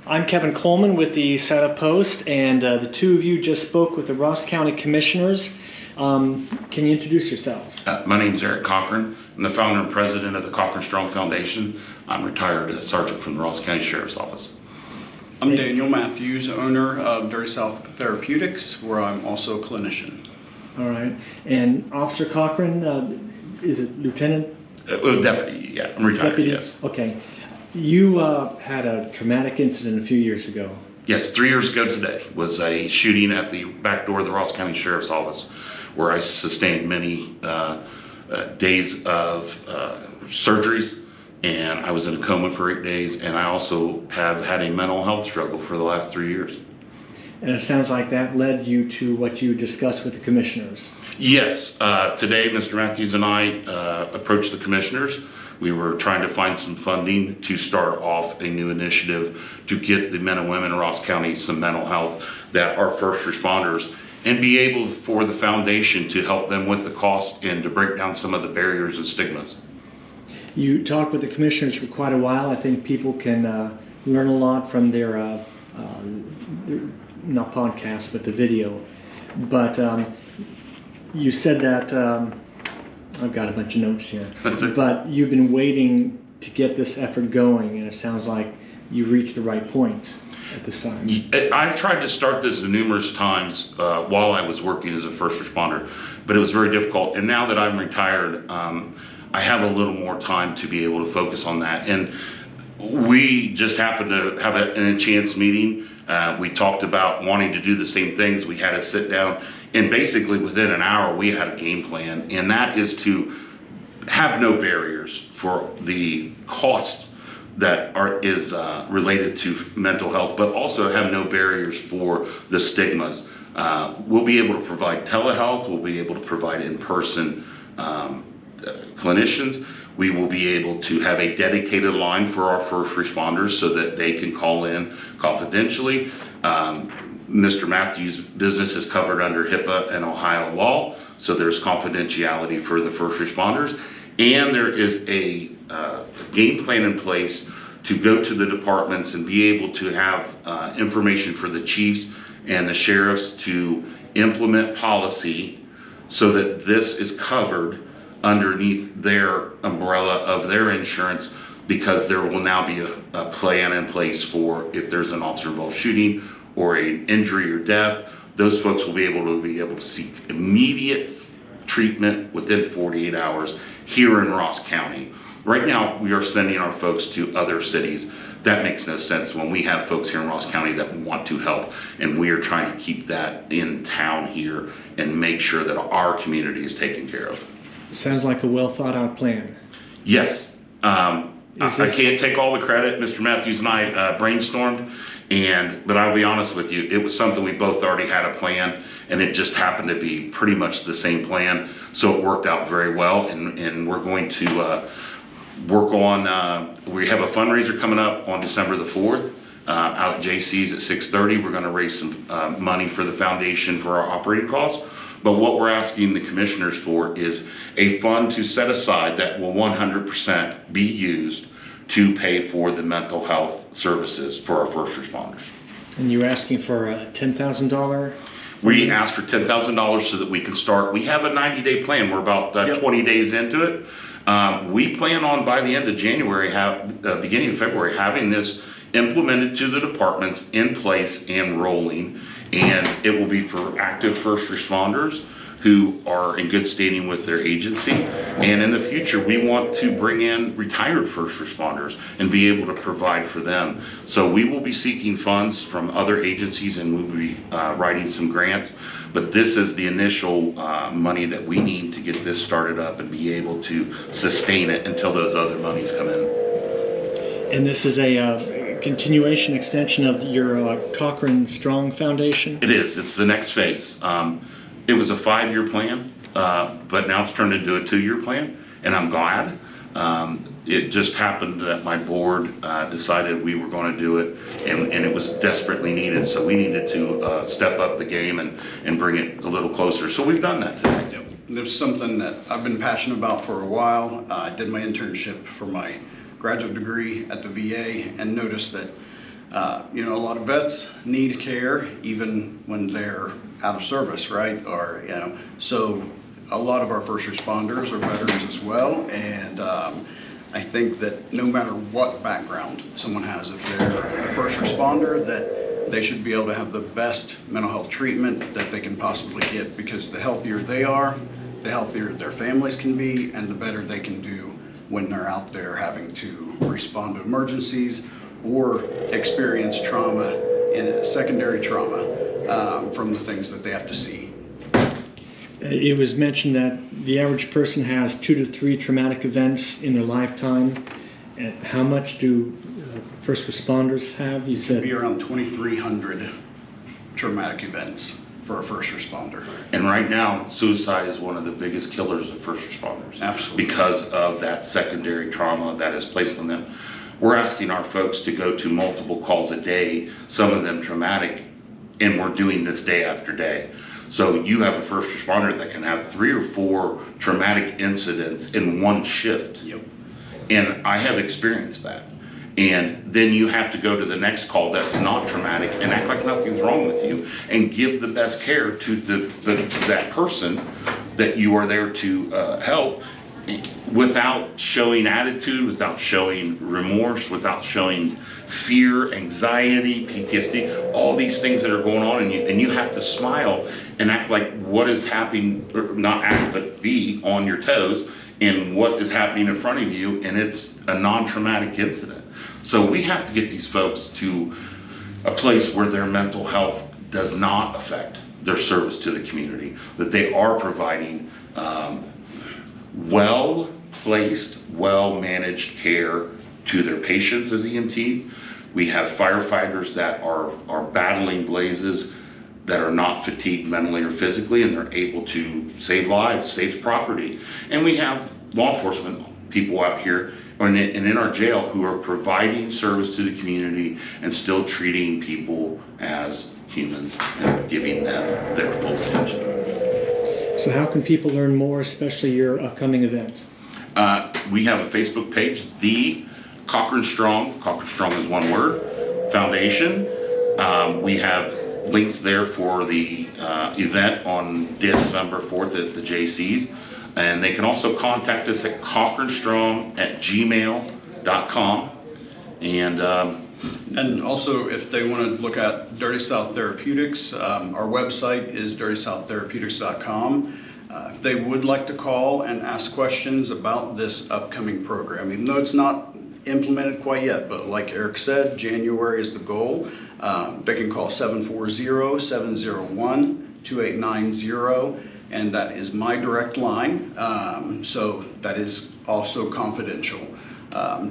I'm Kevin Coleman with the South Post, and the two of you just spoke with the Ross County Commissioners. Can you introduce yourselves? My name's Eric Kocheran. I'm the founder and president of the KocheranStrong Foundation. I'm retired sergeant from the Ross County Sheriff's Office. I'm Daniel Matthews, owner of South Therapeutics, where I'm also a clinician. All right. And Officer Kocheran, is it Lieutenant? Deputy, yeah. I'm retired, Deputy? yes. Okay. You had a traumatic incident a few years ago. Yes, 3 years ago today was a shooting at the back door of the Ross County Sheriff's Office, where I sustained many days of surgeries, and I was in a coma for 8 days, and I also have had a mental health struggle for the last 3 years. And it sounds like that led you to what you discussed with the commissioners. Yes, today Mr. Matthews and I approached the commissioners. We were trying to find some funding to start off a new initiative to get the men and women in Ross County some mental health that are first responders, and be able for the foundation to help them with the cost and to break down some of the barriers and stigmas. You talked with the commissioners for quite a while. I think people can learn a lot from their not podcast, but the video. But you said that, I've got a bunch of notes here, but you've been waiting to get this effort going, and it sounds like you reached the right point at this time. I've tried to start this numerous times while I was working as a first responder, but it was very difficult. And now that I'm retired, I have a little more time to be able to focus on that. And we just happened to have an chance meeting. We talked about wanting to do the same things. We had a sit down, and basically within an hour we had a game plan, and that is to have no barriers for the cost that is related to mental health, but also have no barriers for the stigmas. We'll be able to provide telehealth. We'll be able to provide in-person clinicians. We will be able to have a dedicated line for our first responders so that they can call in confidentially. Mr. Matthews' business is covered under HIPAA and Ohio law, so there's confidentiality for the first responders. And there is a game plan in place to go to the departments and be able to have information for the chiefs and the sheriffs to implement policy so that this is covered underneath their umbrella of their insurance, because there will now be a plan in place for if there's an officer-involved shooting or an injury or death. Those folks will be able to seek immediate treatment within 48 hours here in Ross County. Right now, we are sending our folks to other cities. That makes no sense when we have folks here in Ross County that want to help, and we are trying to keep that in town here and make sure that our community is taken care of. Sounds like a well thought out plan. Yes. I can't take all the credit. Mr. Matthews and I brainstormed, but I'll be honest with you, it was something we both already had a plan, and it just happened to be pretty much the same plan. So it worked out very well, and we're going to work on, we have a fundraiser coming up on December the 4th out at JC's at 6:30. We're going to raise some money for the foundation for our operating costs. But what we're asking the commissioners for is a fund to set aside that will 100% be used to pay for the mental health services for our first responders. And you're asking for a $10,000? We asked for $10,000 so that we can start. We have a 90-day plan. We're about 20 days into it. We plan on, by the end of January, beginning of February, having this implemented to the departments, in place and rolling, and it will be for active first responders who are in good standing with their agency. And in the future, we want to bring in retired first responders and be able to provide for them. So we will be seeking funds from other agencies, and we will be writing some grants, but this is the initial money that we need to get this started up and be able to sustain it until those other monies come in. And this is a continuation, extension of your KocheranStrong Foundation? It is. It's the next phase. It was a 5-year plan, but now it's turned into a 2-year plan, and I'm glad. It just happened that my board decided we were going to do it, and it was desperately needed, so we needed to step up the game and bring it a little closer. So we've done that today. Yep. There's something that I've been passionate about for a while. I did my internship for my graduate degree at the VA and noticed that A lot of vets need care even when they're out of service, right? Or, so a lot of our first responders are veterans as well. And I think that no matter what background someone has, if they're a first responder, that they should be able to have the best mental health treatment that they can possibly get, because the healthier they are, the healthier their families can be, and the better they can do when they're out there having to respond to emergencies or experience trauma and secondary trauma from the things that they have to see. It was mentioned that the average person has 2 to 3 traumatic events in their lifetime. And how much do first responders have? You said be around 2,300 traumatic events for a first responder. And right now, suicide is one of the biggest killers of first responders. Absolutely. Because of that secondary trauma that is placed on them. We're asking our folks to go to multiple calls a day, some of them traumatic, and we're doing this day after day. So you have a first responder that can have 3 or 4 traumatic incidents in one shift. Yep. And I have experienced that. And then you have to go to the next call that's not traumatic and act like nothing's wrong with you and give the best care to that person that you are there to help, without showing attitude, without showing remorse, without showing fear, anxiety, PTSD, all these things that are going on, and you have to smile and act like what is happening, or not act, but be on your toes in what is happening in front of you, and it's a non-traumatic incident. So we have to get these folks to a place where their mental health does not affect their service to the community, that they are providing well-placed, well-managed care to their patients as EMTs. We have firefighters that are battling blazes that are not fatigued mentally or physically, and they're able to save lives, save property. And we have law enforcement people out here and in our jail who are providing service to the community and still treating people as humans and giving them their full attention. So how can people learn more, especially your upcoming event? We have a Facebook page, the KocheranStrong is one word, Foundation. We have links there for the event on December 4th at the JC's. And they can also contact us at KocheranStrong@gmail.com. And also, if they want to look at Dirty South Therapeutics, our website is dirtysouththerapeutics.com. If they would like to call and ask questions about this upcoming program, even though it's not implemented quite yet, but like Eric said, January is the goal. They can call 740-701-2890, and that is my direct line. So that is also confidential.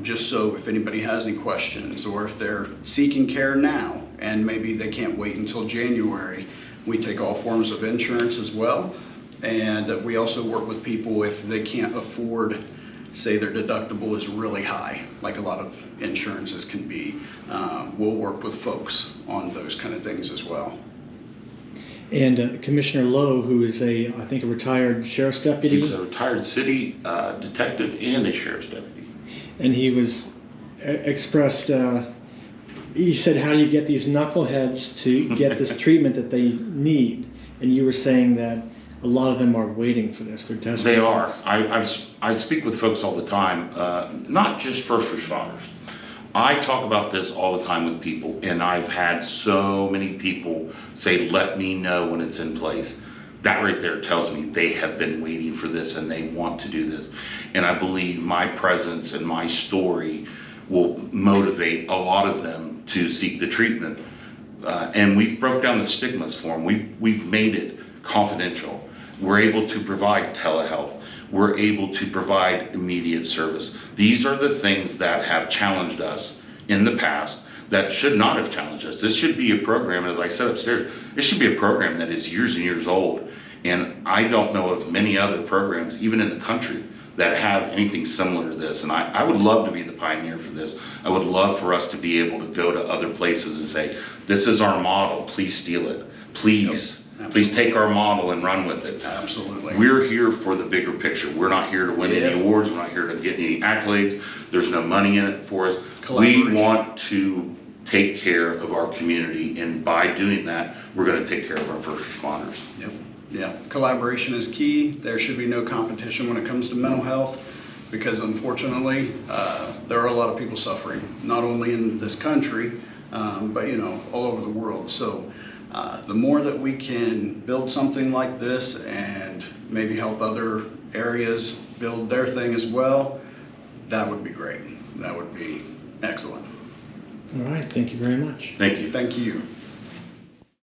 Just so if anybody has any questions, or if they're seeking care now and maybe they can't wait until January, we take all forms of insurance as well. And we also work with people if they can't afford, say their deductible is really high, like a lot of insurances can be. We'll work with folks on those kind of things as well. And Commissioner Lowe, who is I think a retired sheriff's deputy. He's a retired city detective and a sheriff's deputy. And he was expressed, he said, how do you get these knuckleheads to get this treatment that they need? And you were saying that a lot of them are waiting for this. They're desperate. They are. I speak with folks all the time, not just first responders. I talk about this all the time with people, and I've had so many people say, let me know when it's in place. That right there tells me they have been waiting for this and they want to do this. And I believe my presence and my story will motivate a lot of them to seek the treatment. And we've broke down the stigmas for them. We've made it confidential. We're able to provide telehealth. We're able to provide immediate service. These are the things that have challenged us in the past that should not have challenged us. This should be a program, as I said upstairs, this should be a program that is years and years old. And I don't know of many other programs, even in the country, that have anything similar to this. And I would love to be the pioneer for this. I would love for us to be able to go to other places and say, this is our model, please steal it. Please. Yep. Please take our model and run with it. Absolutely. We're here for the bigger picture. We're not here to win any awards. We're not here to get any accolades. There's no money in it for us. We want to take care of our community, and by doing that, we're going to take care of our first responders. Yep. Yeah, collaboration is key. There should be no competition when it comes to mental health, because unfortunately, there are a lot of people suffering, not only in this country, but all over the world. So the more that we can build something like this and maybe help other areas build their thing as well, that would be great. That would be excellent. All right, thank you very much. Thank you. Thank you.